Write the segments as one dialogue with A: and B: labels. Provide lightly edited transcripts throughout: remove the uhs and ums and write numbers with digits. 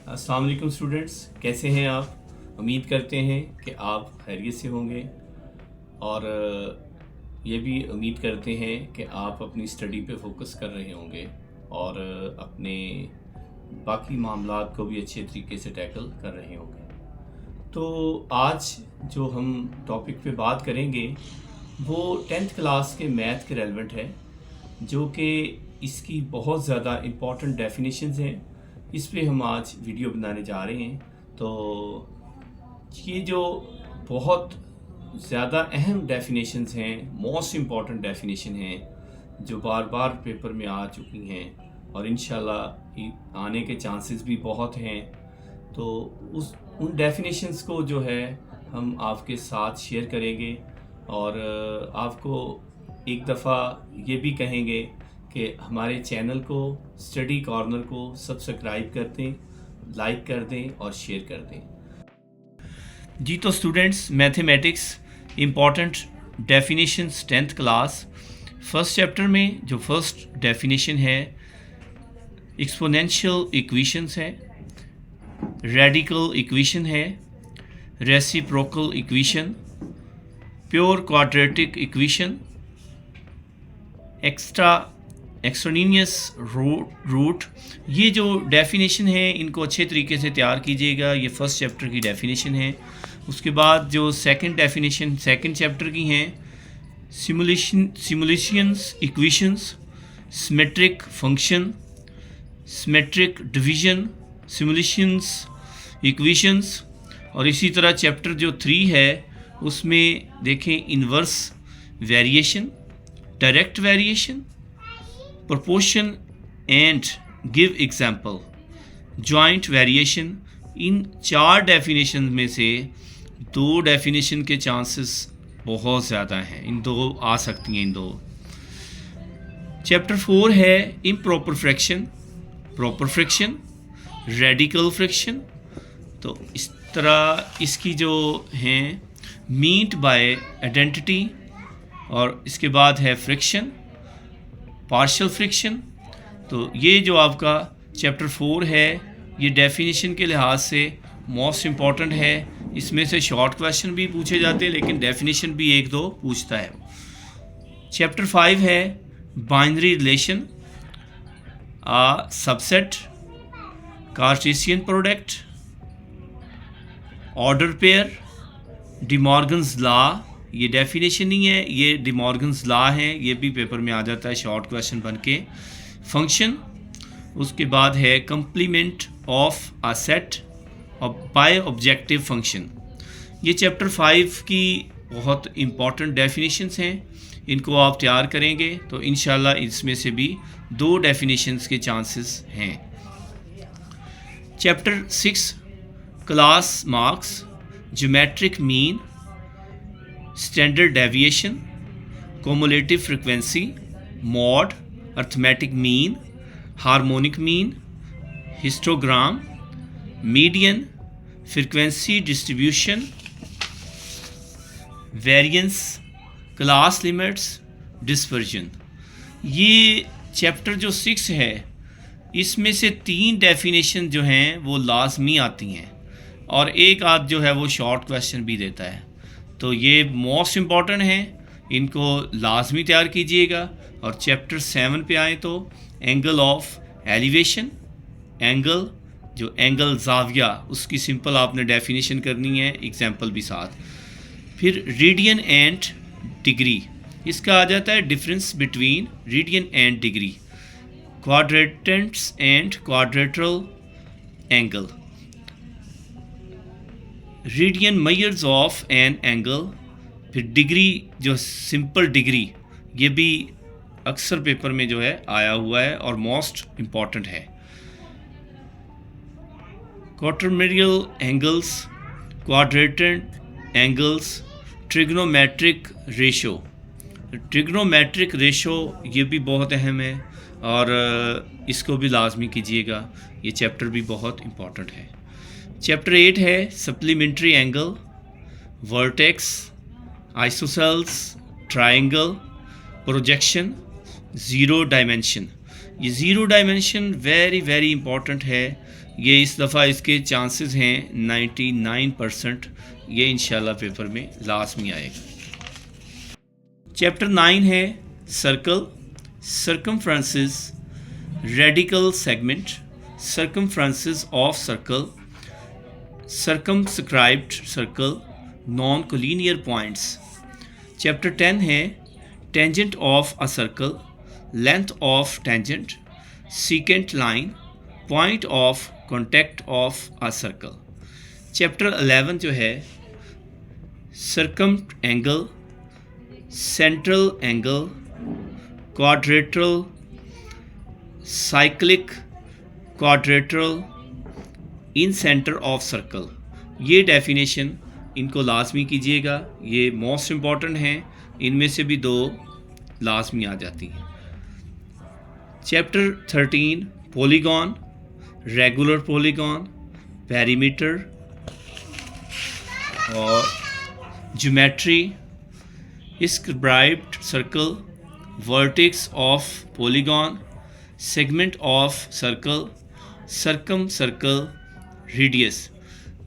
A: अस्सलाम वालेकुम स्टूडेंट्स, कैसे हैं आप? उम्मीद करते हैं कि आप खैरियत से होंगे और ये भी उम्मीद करते हैं कि आप अपनी स्टडी पे फोकस कर रहे होंगे और अपने बाकी मामलात को भी अच्छे तरीके से टैकल कर रहे होंगे। तो आज जो हम टॉपिक पे बात करेंगे वो 10th क्लास के मैथ के रेलेवेंट है, जो कि इसकी बहुत ज़्यादा इम्पॉर्टेंट डेफिनेशंस हैं। इस पे हम आज वीडियो बनाने जा रहे हैं। तो ये जो बहुत ज़्यादा अहम डेफिनेशंस हैं, मोस्ट इम्पॉर्टेंट डेफिनेशन हैं, जो बार बार पेपर में आ चुकी हैं और इंशाल्लाह आने के चांसेस भी बहुत हैं। तो उन डेफिनेशंस को जो है हम आपके साथ शेयर करेंगे और आपको एक दफ़ा ये भी कहेंगे कि हमारे चैनल को, स्टडी कॉर्नर को सब्सक्राइब कर दें, लाइक कर दें और शेयर कर दें। जी तो students, mathematics important definitions 10th class first chapter में जो फर्स्ट डेफिनेशन है एक्सपोनेंशियल इक्वेशंस है, रेडिकल इक्वेशन है, reciprocal equation, pure quadratic equation, extraneous root. ये जो डेफिनेशन है इनको अच्छे तरीके से तैयार कीजिएगा। ये फर्स्ट चैप्टर की डेफिनेशन है। उसके बाद जो सेकंड डेफिनेशन सेकंड चैप्टर की हैं, simulations equations, symmetric function, symmetric division, simulations equations. और इसी तरह चैप्टर जो 3 है उसमें देखें inverse variation, direct variation, proportion and give example, joint variation. In 4 definition में से 2 डेफिनेशन के चांसेस बहुत ज़्यादा हैं, इन 2 आ सकती हैं, इन 2। चैप्टर 4 है improper fraction, proper fraction, radical fraction. तो इस तरह इसकी जो हैं मीट बाय आइडेंटिटी, और इसके बाद है फ्रिक्शन, पार्शियल फ्रिक्शन। तो ये जो आपका चैप्टर 4 है ये डेफिनेशन के लिहाज से मोस्ट इम्पॉर्टेंट है। इसमें से शॉर्ट क्वेश्चन भी पूछे जाते हैं लेकिन डेफिनेशन भी 1-2 पूछता है। चैप्टर 5 है binary relation, subset, Cartesian product, order pair, De Morgan's law. ये डेफिनेशन नहीं है, ये डिमॉर्गन्स लॉ है, ये भी पेपर में आ जाता है शॉर्ट क्वेश्चन बन के। फंक्शन, उसके बाद है complement of a set bye objective function. ये चैप्टर 5 की बहुत इम्पॉर्टेंट डेफिनेशंस हैं। इनको आप तैयार करेंगे तो इंशाल्लाह इसमें से भी 2 डेफिनेशंस के चांसेस हैं। Chapter 6 class marks, geometric mean, standard deviation, cumulative frequency, mod, arithmetic mean, harmonic mean, histogram, median, frequency distribution, variance, class limits, dispersion. ये चैप्टर जो 6 है इसमें से 3 डेफिनेशन जो हैं वो लाजमी आती हैं और एक आध जो है वो शॉर्ट क्वेश्चन भी देता है। तो ये मोस्ट इम्पॉर्टेंट हैं, इनको लाजमी तैयार कीजिएगा। और चैप्टर 7 पे आए तो एंगल ऑफ एलिवेशन, एंगल जो एंगल जाविया, उसकी सिंपल आपने डेफिनेशन करनी है एग्जाम्पल भी साथ। फिर रेडियन एंड डिग्री, इसका आ जाता है difference between radian and degree, quadrants and quadrantal angle, radian measures of an angle. फिर डिग्री जो सिंपल डिग्री, ये भी अक्सर पेपर में जो है आया हुआ है और मोस्ट इम्पॉर्टेंट है। Quadrantal angles, quadrant angles, trigonometric ratio. Trigonometric ratio ये भी बहुत अहम है और इसको भी लाजमी कीजिएगा, ये चैप्टर भी बहुत इम्पॉर्टेंट है। चैप्टर 8 है supplementary angle, vertex, isosceles, triangle, projection, zero dimension. ये zero dimension very very important है ये इस दफ़ा इसके चांसेस हैं 99%, ये इंशाल्लाह पेपर में लाजमी आएगा। चैप्टर 9 है circle, circumferences, radical segment, circumferences of circle, circumscribed circle, non collinear points. Chapter 10 है tangent of a circle, length of tangent, secant line, point of contact of a circle. Chapter 11 जो है circum angle, central angle, quadrilateral, cyclic, quadrilateral, in centre of circle. ये definition इनको लाजमी कीजिएगा, ये most important हैं, इनमें से भी 2 लाजमी आ जाती हैं। Chapter 13 polygon, regular polygon, perimeter और geometry, scribed circle, vertex of polygon, segment of circle, circumcircle, radius.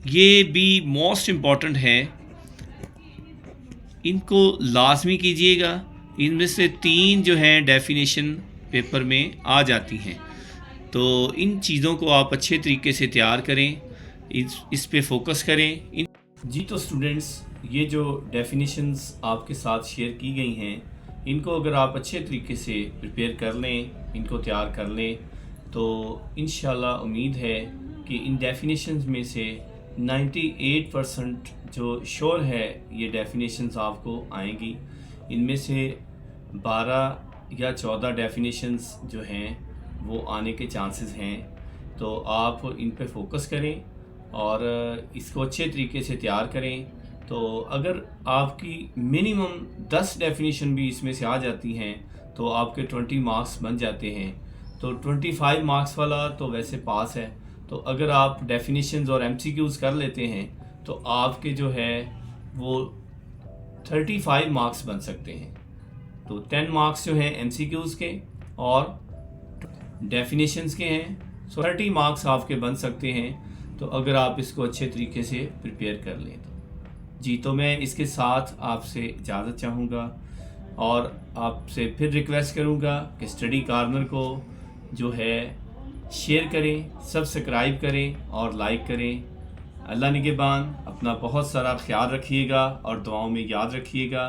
A: ये भी मोस्ट इम्पॉर्टेंट है, इनको लाजमी कीजिएगा। इनमें से 3 जो हैं डेफिनेशन पेपर में आ जाती हैं, तो इन चीज़ों को आप अच्छे तरीके से तैयार करें, इस पे फोकस करें। जी तो स्टूडेंट्स, ये जो डेफिनेशंस आपके साथ शेयर की गई हैं, इनको अगर आप अच्छे तरीके से प्रिपेयर कर लें, इनको तैयार कर लें, तो इंशाल्लाह उम्मीद है कि इन डेफिनेशंस में से 98% जो श्योर है ये डेफिनेशंस आपको आएंगी। इनमें से 12 या 14 डेफिनेशंस जो हैं वो आने के चांसेस हैं, तो आप इन पे फोकस करें और इसको अच्छे तरीके से तैयार करें। तो अगर आपकी मिनिमम 10 डेफिनेशन भी इसमें से आ जाती हैं तो आपके 20 मार्क्स बन जाते हैं। तो 25 मार्क्स वाला तो वैसे पास है, तो अगर आप डेफिनेशंस और MCQs कर लेते हैं तो आपके जो है वो 35 मार्क्स बन सकते हैं। तो 10 मार्क्स जो हैं MCQs के और डेफिनेशंस के हैं, सो 30 मार्क्स आपके बन सकते हैं, तो अगर आप इसको अच्छे तरीके से प्रिपेयर कर लें तो। जी तो मैं इसके साथ आपसे इजाज़त चाहूँगा और आपसे फिर रिक्वेस्ट करूँगा कि स्टडी कॉर्नर को जो है शेयर करें, सब्सक्राइब करें और लाइक करें। अल्लाह निगहबान, अपना बहुत सारा ख्याल रखिएगा और दुआओं में याद रखिएगा।